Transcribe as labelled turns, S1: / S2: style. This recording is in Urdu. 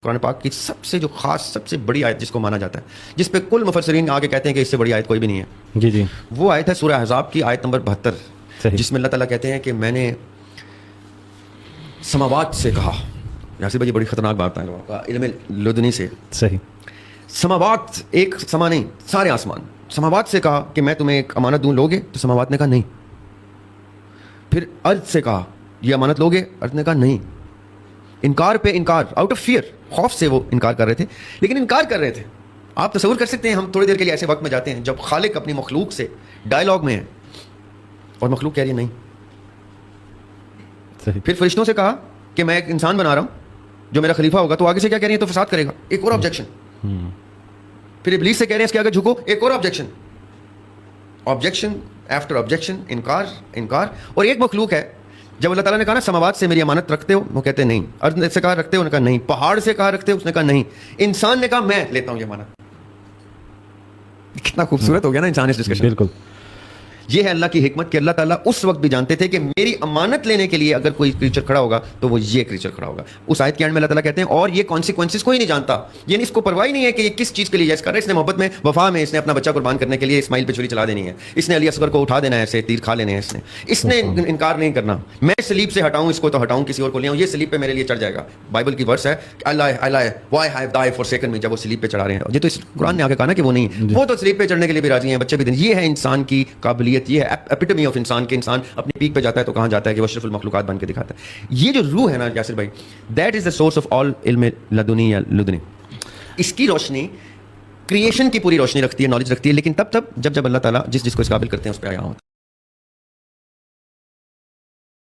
S1: قرآن پاک کی سب سے جو خاص سب سے بڑی آیت جس کو مانا جاتا ہے، جس پہ کل مفسرین آگے کہتے ہیں کہ اس سے بڑی آیت کوئی بھی نہیں ہے،
S2: جی
S1: وہ آیت ہے سورہ احزاب کی آیت نمبر 72،
S2: صحیح.
S1: جس میں اللہ تعالیٰ کہتے ہیں کہ میں نے سماوات سے کہا. یاسر بھائی بڑی خطرناک بات ہے لوگوں کا علم لدنی سے.
S2: صحیح.
S1: سماوات ایک سما نہیں، سارے آسمان. سماوات سے کہا کہ میں تمہیں ایک امانت دوں، لوگے؟ تو سماوات نے کہا نہیں. پھر ارض سے کہا یہ امانت لوگے؟ ارض نے کہا نہیں. انکار پہ انکار، آؤٹ آف فیئر، خوف سے وہ انکار کر رہے تھے، لیکن انکار کر رہے تھے. آپ تصور کر سکتے ہیں، ہم تھوڑی دیر کے لیے ایسے وقت میں جاتے ہیں جب خالق اپنی مخلوق سے ڈائلاگ میں ہے اور مخلوق کہہ رہی ہے نہیں.
S2: صحیح.
S1: پھر فرشتوں سے کہا کہ میں ایک انسان بنا رہا ہوں جو میرا خلیفہ ہوگا، تو آگے سے کیا کہہ رہی ہیں؟ تو فساد کرے گا. ایک اور آبجیکشن. پھر ابلیس سے کہہ رہے ہیں اس کے آگے جھکو. ایک اور آبجیکشن. آبجیکشن آفٹر آبجیکشن، انکار انکار. اور ایک مخلوق ہے، جب اللہ تعالیٰ نے کہا نا سماوات سے میری امانت رکھتے ہو، وہ کہتے ہیں نہیں. ارض سے کہا رکھتے ہو، نے کہا نہیں. پہاڑ سے کہا رکھتے ہو، اس نے کہا نہیں. انسان نے کہا میں لیتا ہوں یہ امانت. کتنا خوبصورت ہو گیا نا انسان اس ڈسکشن.
S2: بالکل.
S1: یہ ہے اللہ کی حکمت کہ اللہ تعالیٰ اس وقت بھی جانتے تھے کہ میری امانت لینے کے لیے اگر کوئی کریچر کھڑا ہوگا تو وہ یہ کریچر کھڑا ہوگا. اس آیت کے اینڈ میں اللہ تعالیٰ کہتے ہیں اور یہ کانسیکوینسز کوئی نہیں جانتا، یعنی اس کو پرواہ نہیں ہے کہ یہ کس چیز کے لیے جائز کر رہا ہے. اس نے محبت میں، وفا میں، اس نے اپنا بچہ قربان کرنے کے لیے اسماعیل پہ چھری چلا دینی ہے، اس نے علی اصغر کو اٹھا دینا ہے، ایسے تیر کھا لینے ہیں، اس نے انکار نہیں کرنا. میں سلیب سے ہٹاؤں اس کو تو ہٹاؤں، کسی اور کو لے آؤں، یہ سلیب پہ میرے لیے چڑھ جائے گا. بائبل کی ورس ہے why he died for second me, جب وہ سلیب پہ چڑھا رہے ہیں. یہ تو اس قرآن نے آگے کہا نا کہ وہ نہیں، وہ تو سلیب پہ چڑھنے کے لیے بھی راضی ہیں، بچے بھی دیں. یہ ہے انسان کی قابلیت، یہ ہے ایپیٹمی آف انسان کے انسان اپنی پیک پہ جاتا ہے تو کہاں جاتا ہے کہ وہ اشرف المخلوقات بن کے دکھاتا ہے. یہ جو روح ہے نا یاسر بھائی، that is the source of all علم لدنی یا لدنی. اس کی روشنی کریشن کی پوری روشنی رکھتی ہے، نالج رکھتی ہے، لیکن تب جب اللہ تعالیٰ جس کو اس قابل کرتے ہیں اس پہ آیا ہوتا ہے.